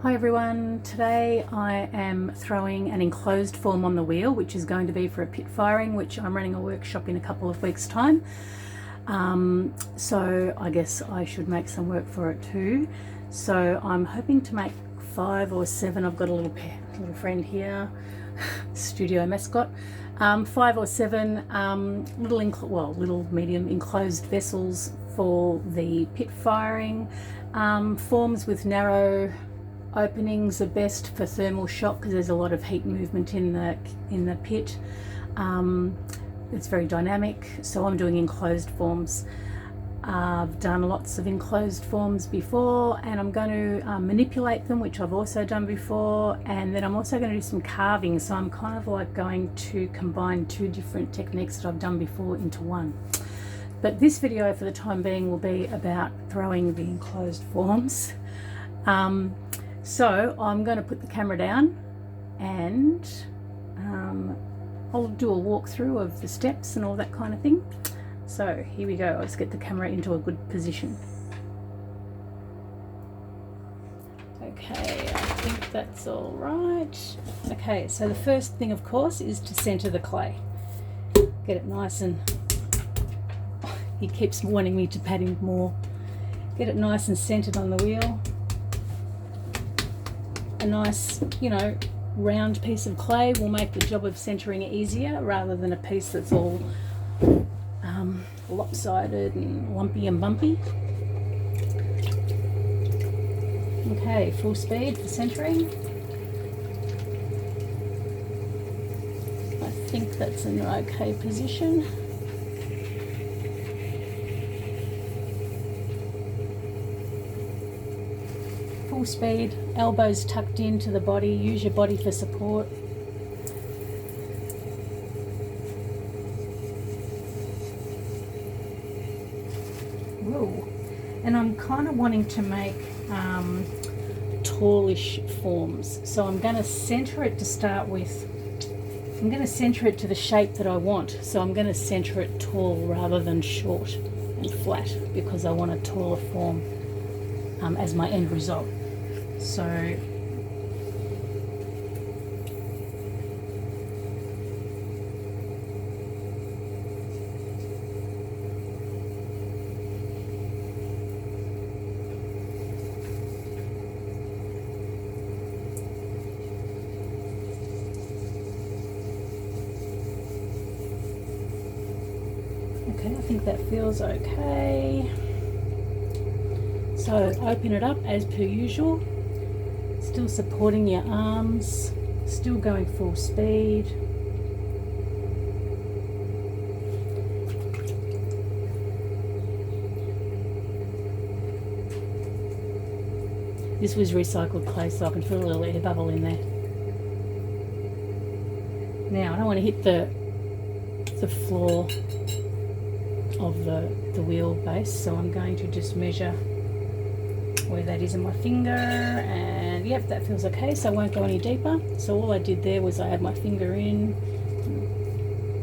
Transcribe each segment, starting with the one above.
Hi everyone, today I am throwing an enclosed form on the wheel which is going to be for a pit firing, which I'm running a workshop in a couple of weeks time. So I guess I should make some work for it too. So I'm hoping to make 5 or 7. I've got a little friend here, studio mascot. 5 or 7 little medium enclosed vessels for the pit firing. Forms with narrow openings are best for thermal shock because there's a lot of heat movement in the pit. It's very dynamic, so I'm doing enclosed forms. I've done lots of enclosed forms before, and I'm going to manipulate them, which I've also done before, and then I'm also going to do some carving. So I'm kind of like going to combine 2 different techniques that I've done before into one. But this video for the time being will be about throwing the enclosed forms. So I'm going to put the camera down and I'll do a walkthrough of the steps and all that kind of thing. So here we go. Let's get the camera into a good position. Okay, I think that's all right. Okay, so the first thing, of course, is to center the clay. Get it nice and... He keeps wanting me to pat him more. Get it nice and centered on the wheel. A nice, round piece of clay will make the job of centering easier rather than a piece that's all lopsided and lumpy and bumpy. Okay, full speed for centering. I think that's in an okay position. Full speed, elbows tucked into the body, use your body for support. Whoa. And I'm kind of wanting to make tallish forms. So I'm going to center it to start with. I'm going to center it to the shape that I want. So I'm going to center it tall rather than short and flat because I want a taller form as my end result. So okay, I think that feels okay. So open it up as per usual. Still supporting your arms, still going full speed. This was recycled clay, so I can feel a little air bubble in there. Now I don't want to hit the floor of the wheel base, so I'm going to just measure where that is in my finger, and yep, that feels okay, so I won't go any deeper. So all I did there was I had my finger in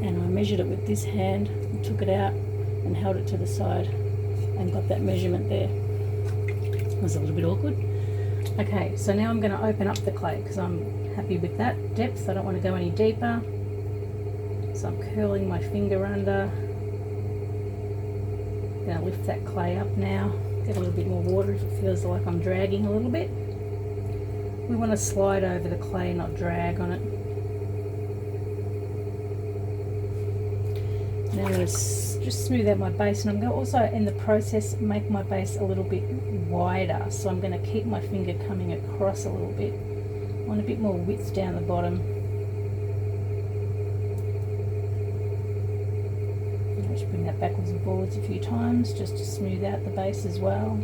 and I measured it with this hand and took it out and held it to the side and got that measurement there. It was a little bit awkward. Okay, so now I'm going to open up the clay because I'm happy with that depth. I don't want to go any deeper, so I'm curling my finger under. I'm going to lift that clay up now. Get a little bit more water if it feels like I'm dragging a little bit. We want to slide over the clay, not drag on it. Now I'm going to just smooth out my base, and I'm going to also in the process make my base a little bit wider. So I'm going to keep my finger coming across a little bit. I want a bit more width down the bottom. Just bring that backwards and forwards a few times just to smooth out the base as well.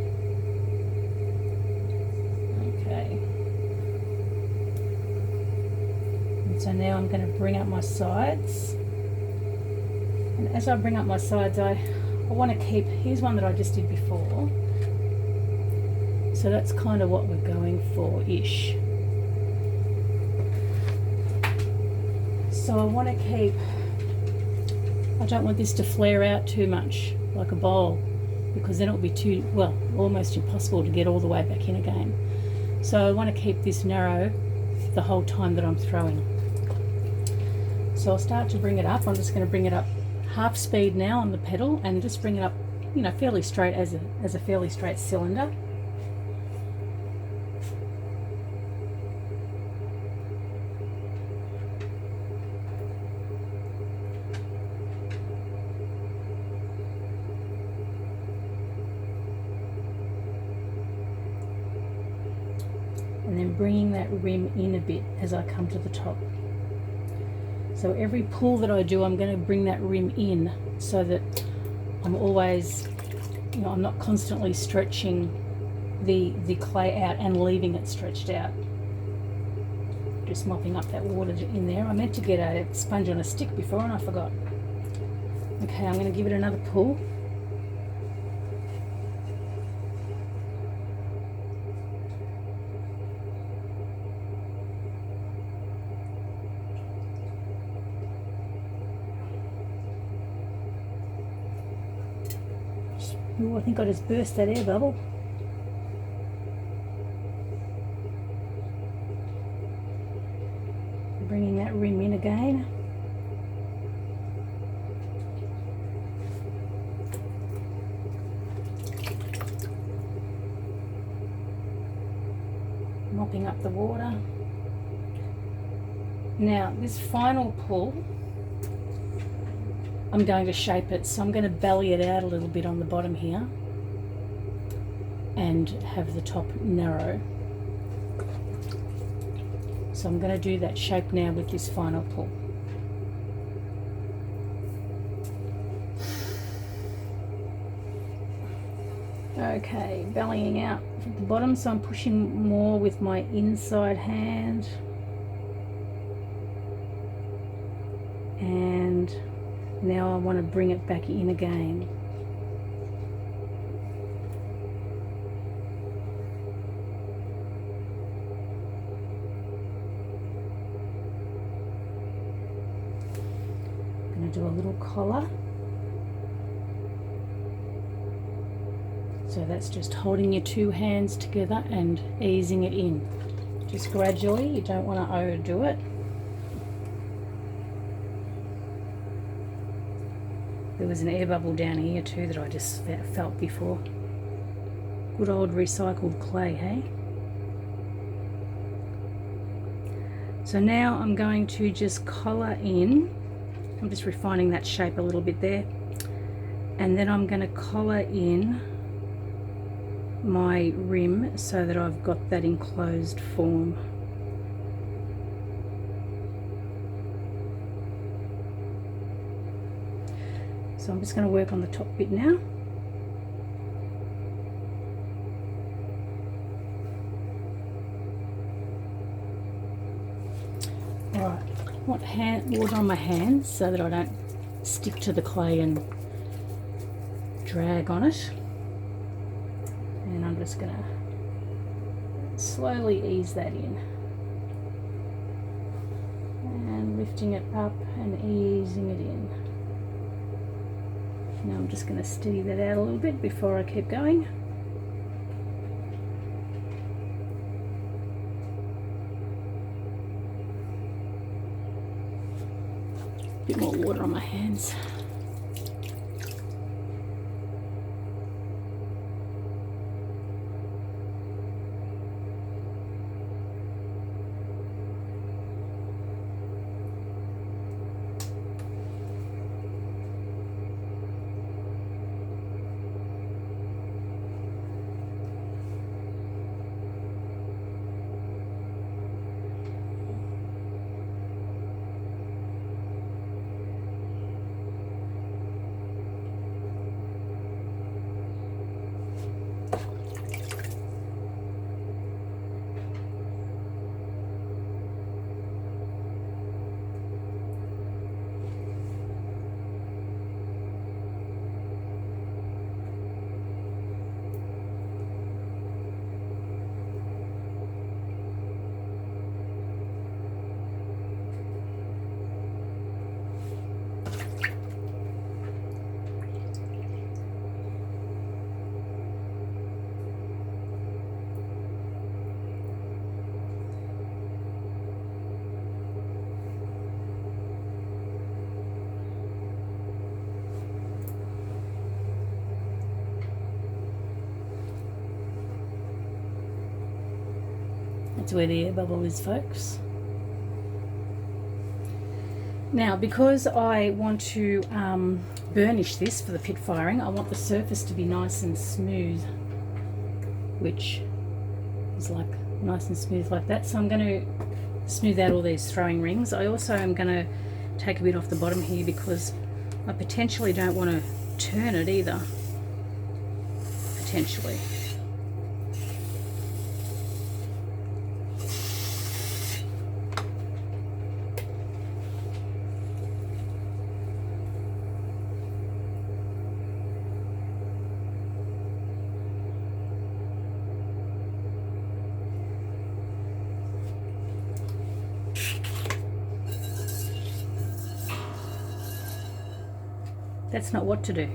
Okay. And so now I'm going to bring up my sides. And as I bring up my sides, I want to keep, here's one that I just did before. So that's kind of what we're going for-ish. So I want to keep, I don't want this to flare out too much like a bowl because then it will be too, well, almost impossible to get all the way back in again. So I want to keep this narrow the whole time that I'm throwing. So I'll start to bring it up. I'm just going to bring it up half speed now on the pedal and just bring it up, you know, fairly straight as a fairly straight cylinder. And then bringing that rim in a bit as I come to the top. So every pull that I do, I'm going to bring that rim in so that I'm always, you know, I'm not constantly stretching the clay out and leaving it stretched out. Just mopping up that water in there. I meant to get a sponge on a stick before and I forgot. Okay, I'm going to give it another pull. Ooh, I think I just burst that air bubble. Bringing that rim in again. Mopping up the water. Now this final pull, I'm going to shape it, so I'm going to belly it out a little bit on the bottom here and have the top narrow. So I'm going to do that shape now with this final pull. Okay, bellying out at the bottom, so I'm pushing more with my inside hand. And now I want to bring it back in again. I'm going to do a little collar. So that's just holding your two hands together and easing it in. Just gradually, you don't want to overdo it. There was an air bubble down here too that I just felt before. Good old recycled clay, hey? So now I'm going to just collar in. I'm just refining that shape a little bit there. And then I'm going to collar in my rim so that I've got that enclosed form. So I'm just going to work on the top bit now. Alright, I want water on my hands so that I don't stick to the clay and drag on it. And I'm just going to slowly ease that in. And lifting it up and easing it in. Now I'm just going to steady that out a little bit before I keep going. A bit more water on my hands. That's where the air bubble is, folks. Now, because I want to burnish this for the pit firing, I want the surface to be nice and smooth, which is like nice and smooth like that. So I'm going to smooth out all these throwing rings. I also am going to take a bit off the bottom here because I potentially don't want to turn it either. Potentially. That's not what to do.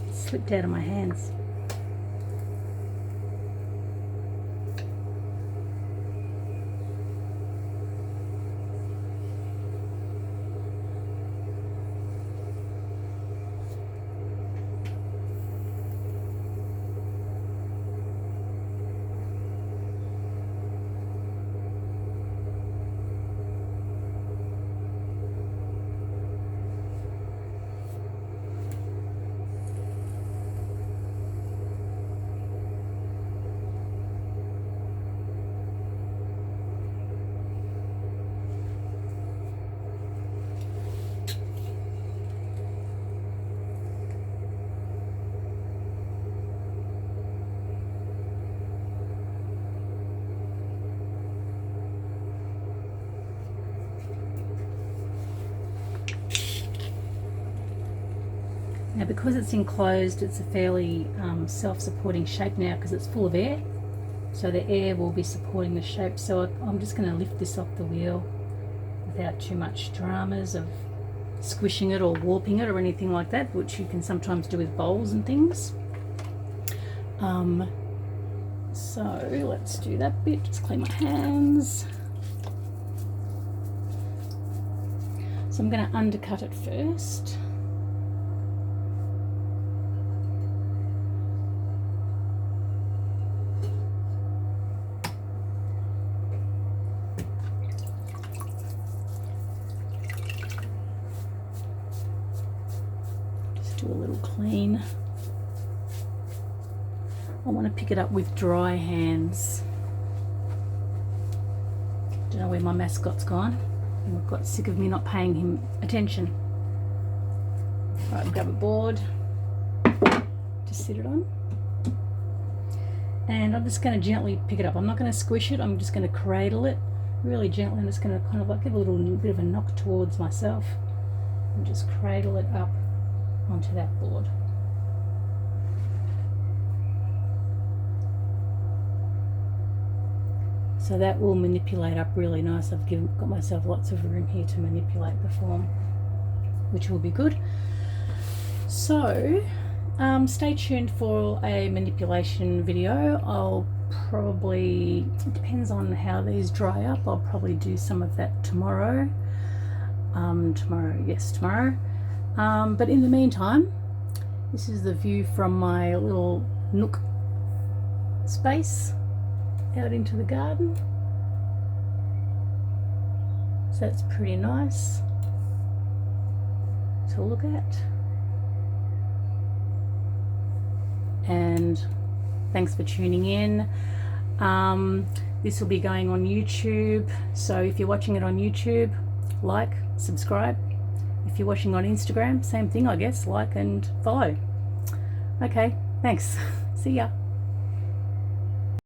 It slipped out of my hands. Now, because it's enclosed, it's a fairly self-supporting shape now because it's full of air. So the air will be supporting the shape. So I'm just going to lift this off the wheel without too much dramas of squishing it or warping it or anything like that, which you can sometimes do with bowls and things. So let's do that bit. Just clean my hands. So I'm going to undercut it first. Do a little clean. I want to pick it up with dry hands. Don't know where my mascot's gone. I've got sick of me not paying him attention. Right, grab a board to sit it on. And I'm just going to gently pick it up. I'm not going to squish it, I'm just going to cradle it really gently. I'm just going to kind of like give a little bit of a knock towards myself and just cradle it up onto that board. So that will manipulate up really nice. I've got myself lots of room here to manipulate the form, which will be good. So stay tuned for a manipulation video. I'll probably, it depends on how these dry up, I'll probably do some of that tomorrow. Tomorrow. But in the meantime, this is the view from my little nook space out into the garden. So that's pretty nice to look at. And thanks for tuning in. This will be going on YouTube, so if you're watching it on YouTube, like, subscribe. If you're watching on Instagram, same thing, I guess, like and follow. Okay, thanks. See ya.